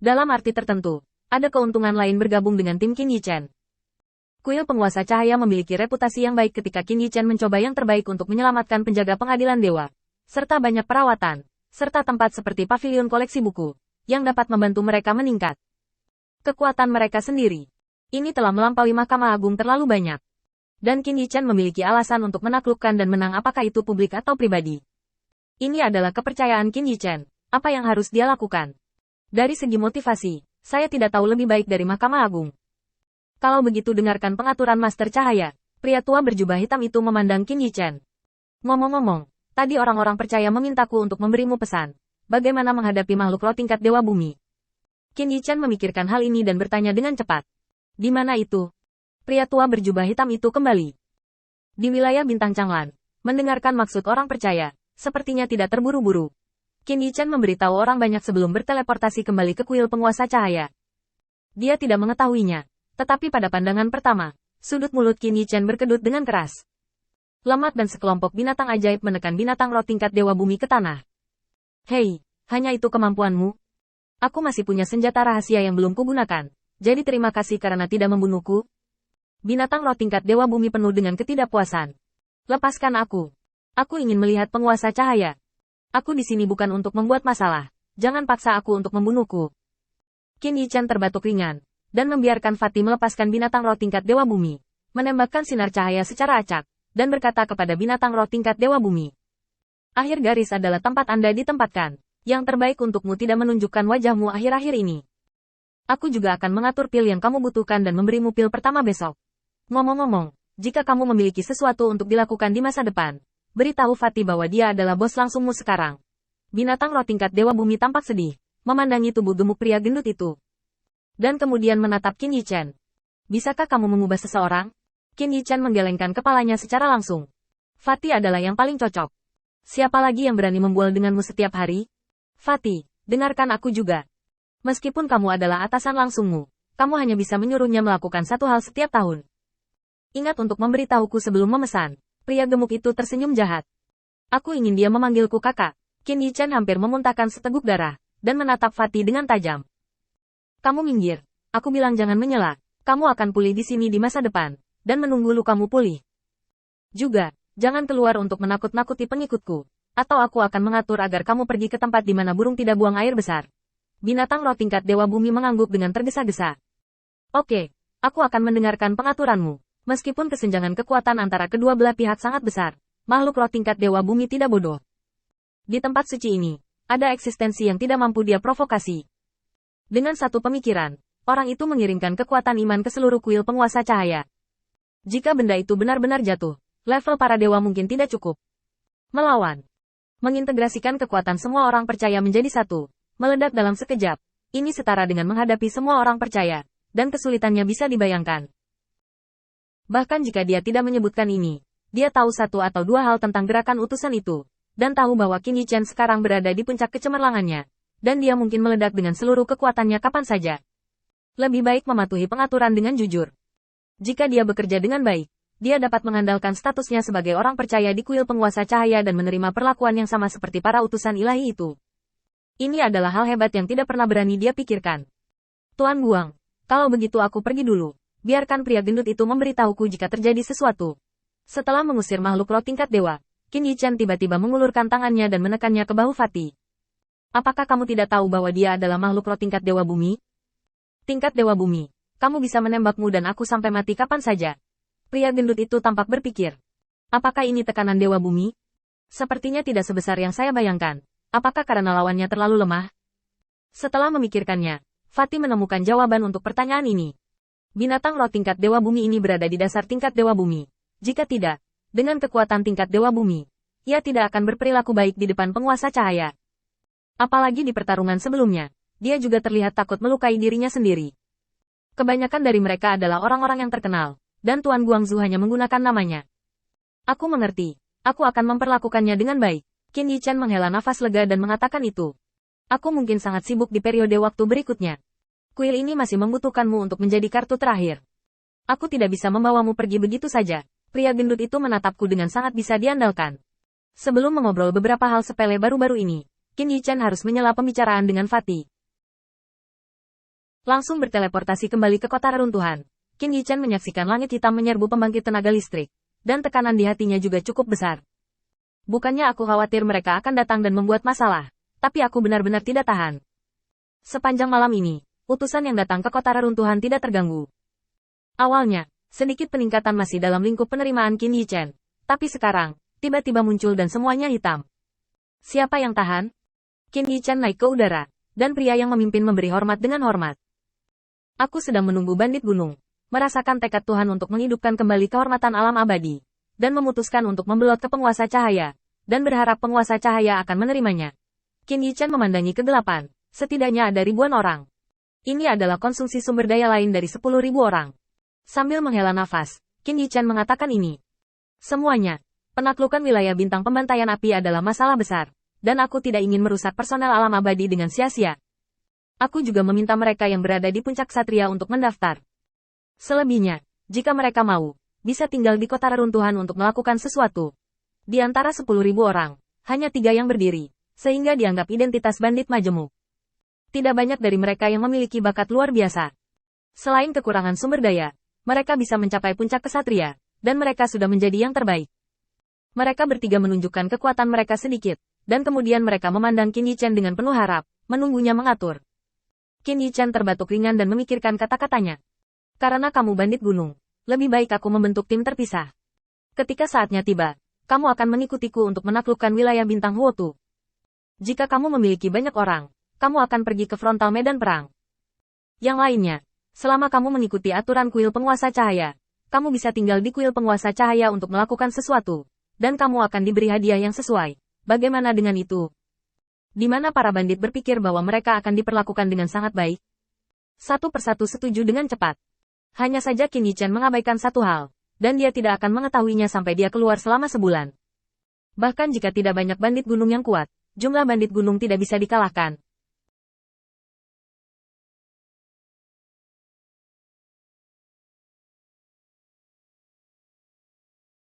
Dalam arti tertentu, ada keuntungan lain bergabung dengan tim Qin Yichen. Kuil penguasa cahaya memiliki reputasi yang baik ketika Qin Yichen mencoba yang terbaik untuk menyelamatkan penjaga pengadilan dewa, serta banyak perawatan, serta tempat seperti pavilion koleksi buku, yang dapat membantu mereka meningkat. Kekuatan mereka sendiri. Ini telah melampaui Mahkamah Agung terlalu banyak. Dan Qin Yichen memiliki alasan untuk menaklukkan dan menang apakah itu publik atau pribadi. Ini adalah kepercayaan Qin Yichen. Apa yang harus dia lakukan? Dari segi motivasi, saya tidak tahu lebih baik dari Mahkamah Agung. Kalau begitu dengarkan pengaturan Master Cahaya. Pria tua berjubah hitam itu memandang Qin Yichen. Ngomong-ngomong, tadi orang-orang percaya memintaku untuk memberimu pesan. Bagaimana menghadapi makhluk roh tingkat Dewa Bumi? Qin Yichen memikirkan hal ini dan bertanya dengan cepat. Di mana itu? Pria tua berjubah hitam itu kembali. Di wilayah Bintang Changlan. Mendengarkan maksud orang percaya, sepertinya tidak terburu-buru. Qin Yichen memberitahu orang banyak sebelum berteleportasi kembali ke kuil penguasa cahaya. Dia tidak mengetahuinya. Tetapi pada pandangan pertama, sudut mulut Qin Yichen berkedut dengan keras. Lamat dan sekelompok binatang ajaib menekan binatang roh tingkat Dewa Bumi ke tanah. Hei, hanya itu kemampuanmu? Aku masih punya senjata rahasia yang belum kugunakan, jadi terima kasih karena tidak membunuhku. Binatang roh tingkat Dewa Bumi penuh dengan ketidakpuasan. Lepaskan aku. Aku ingin melihat penguasa cahaya. Aku di sini bukan untuk membuat masalah. Jangan paksa aku untuk membunuhku. Qin Yichen terbatuk ringan dan membiarkan Fatih melepaskan binatang roh tingkat Dewa Bumi, menembakkan sinar cahaya secara acak, dan berkata kepada binatang roh tingkat Dewa Bumi. Akhir garis adalah tempat Anda ditempatkan. Yang terbaik untukmu tidak menunjukkan wajahmu akhir-akhir ini. Aku juga akan mengatur pil yang kamu butuhkan dan memberimu pil pertama besok. Ngomong-ngomong, jika kamu memiliki sesuatu untuk dilakukan di masa depan, beritahu Fatih bahwa dia adalah bos langsungmu sekarang. Binatang roh tingkat Dewa Bumi tampak sedih, memandangi tubuh gemuk pria gendut itu. Dan kemudian menatap Qin Yichen. Bisakah kamu mengubah seseorang? Qin Yichen menggelengkan kepalanya secara langsung. Fatih adalah yang paling cocok. Siapa lagi yang berani membual denganmu setiap hari? Fatih, dengarkan aku juga. Meskipun kamu adalah atasan langsungmu, kamu hanya bisa menyuruhnya melakukan satu hal setiap tahun. Ingat untuk memberitahuku sebelum memesan. Pria gemuk itu tersenyum jahat. Aku ingin dia memanggilku kakak. Qin Yichen hampir memuntahkan seteguk darah, dan menatap Fatih dengan tajam. Kamu minggir. Aku bilang jangan menyela. Kamu akan pulih di sini di masa depan, dan menunggu lukamu pulih. Juga, jangan keluar untuk menakut-nakuti pengikutku, atau aku akan mengatur agar kamu pergi ke tempat di mana burung tidak buang air besar. Binatang roh tingkat Dewa Bumi mengangguk dengan tergesa-gesa. Oke, aku akan mendengarkan pengaturanmu. Meskipun kesenjangan kekuatan antara kedua belah pihak sangat besar, makhluk roh tingkat Dewa Bumi tidak bodoh. Di tempat suci ini, ada eksistensi yang tidak mampu dia provokasi. Dengan satu pemikiran, orang itu mengirimkan kekuatan iman ke seluruh kuil penguasa cahaya. Jika benda itu benar-benar jatuh, level para dewa mungkin tidak cukup. Melawan. Mengintegrasikan kekuatan semua orang percaya menjadi satu, meledak dalam sekejap. Ini setara dengan menghadapi semua orang percaya, dan kesulitannya bisa dibayangkan. Bahkan jika dia tidak menyebutkan ini, dia tahu satu atau dua hal tentang gerakan utusan itu, dan tahu bahwa Qin Yichen sekarang berada di puncak kecemerlangannya. Dan dia mungkin meledak dengan seluruh kekuatannya kapan saja. Lebih baik mematuhi pengaturan dengan jujur. Jika dia bekerja dengan baik, dia dapat mengandalkan statusnya sebagai orang percaya di kuil penguasa cahaya dan menerima perlakuan yang sama seperti para utusan ilahi itu. Ini adalah hal hebat yang tidak pernah berani dia pikirkan. Tuan Guang, kalau begitu aku pergi dulu. Biarkan pria gendut itu memberitahuku jika terjadi sesuatu. Setelah mengusir makhluk roh tingkat dewa, Qin Yichen tiba-tiba mengulurkan tangannya dan menekannya ke bahu Fatih. Apakah kamu tidak tahu bahwa dia adalah makhluk roh tingkat Dewa Bumi? Tingkat Dewa Bumi, kamu bisa menembakmu dan aku sampai mati kapan saja. Pria gendut itu tampak berpikir. Apakah ini tekanan Dewa Bumi? Sepertinya tidak sebesar yang saya bayangkan. Apakah karena lawannya terlalu lemah? Setelah memikirkannya, Fatih menemukan jawaban untuk pertanyaan ini. Binatang roh tingkat Dewa Bumi ini berada di dasar tingkat Dewa Bumi. Jika tidak, dengan kekuatan tingkat Dewa Bumi, ia tidak akan berperilaku baik di depan penguasa cahaya. Apalagi di pertarungan sebelumnya, dia juga terlihat takut melukai dirinya sendiri. Kebanyakan dari mereka adalah orang-orang yang terkenal, dan Tuan Guangzhou hanya menggunakan namanya. Aku mengerti, aku akan memperlakukannya dengan baik. Qin Yichen menghela nafas lega dan mengatakan itu. Aku mungkin sangat sibuk di periode waktu berikutnya. Kuil ini masih membutuhkanmu untuk menjadi kartu terakhir. Aku tidak bisa membawamu pergi begitu saja. Pria gendut itu menatapku dengan sangat bisa diandalkan. Sebelum mengobrol beberapa hal sepele baru-baru ini, Qin Yichen harus menyela pembicaraan dengan Fatih. Langsung berteleportasi kembali ke kota reruntuhan. Qin Yichen menyaksikan langit hitam menyerbu pembangkit tenaga listrik. Dan tekanan di hatinya juga cukup besar. Bukannya aku khawatir mereka akan datang dan membuat masalah. Tapi aku benar-benar tidak tahan. Sepanjang malam ini, utusan yang datang ke kota reruntuhan tidak terganggu. Awalnya, sedikit peningkatan masih dalam lingkup penerimaan Qin Yichen. Tapi sekarang, tiba-tiba muncul dan semuanya hitam. Siapa yang tahan? Qin Yichen naik ke udara. Dan pria yang memimpin memberi hormat dengan hormat. Aku sedang menunggu bandit gunung. Merasakan tekad Tuhan untuk menghidupkan kembali kehormatan alam abadi. Dan memutuskan untuk membelot ke penguasa cahaya. Dan berharap penguasa cahaya akan menerimanya. Qin Yichen memandangi kegelapan. Setidaknya ada ribuan orang. Ini adalah konsumsi sumber daya lain dari 10.000 orang. Sambil menghela nafas, Qin Yichen mengatakan ini. Semuanya, penaklukan wilayah bintang pembantaian api adalah masalah besar. Dan aku tidak ingin merusak personel alam abadi dengan sia-sia. Aku juga meminta mereka yang berada di puncak Satria untuk mendaftar. Selebihnya, jika mereka mau, bisa tinggal di kota reruntuhan untuk melakukan sesuatu. Di antara 10.000 orang, hanya 3 yang berdiri, sehingga dianggap identitas bandit majemuk. Tidak banyak dari mereka yang memiliki bakat luar biasa. Selain kekurangan sumber daya, mereka bisa mencapai puncak kesatria, dan mereka sudah menjadi yang terbaik. Mereka bertiga menunjukkan kekuatan mereka sedikit, dan kemudian mereka memandang Qin Yichen dengan penuh harap, menunggunya mengatur. Qin Yichen terbatuk ringan dan memikirkan kata-katanya. Karena kamu bandit gunung, lebih baik aku membentuk tim terpisah. Ketika saatnya tiba, kamu akan mengikutiku untuk menaklukkan wilayah bintang Huotu. Jika kamu memiliki banyak orang, kamu akan pergi ke frontal medan perang. Yang lainnya, selama kamu mengikuti aturan kuil penguasa cahaya, kamu bisa tinggal di kuil penguasa cahaya untuk melakukan sesuatu, dan kamu akan diberi hadiah yang sesuai. Bagaimana dengan itu? Di mana para bandit berpikir bahwa mereka akan diperlakukan dengan sangat baik? Satu persatu setuju dengan cepat. Hanya saja Qin Yichen mengabaikan satu hal, dan dia tidak akan mengetahuinya sampai dia keluar selama sebulan. Bahkan jika tidak banyak bandit gunung yang kuat, jumlah bandit gunung tidak bisa dikalahkan,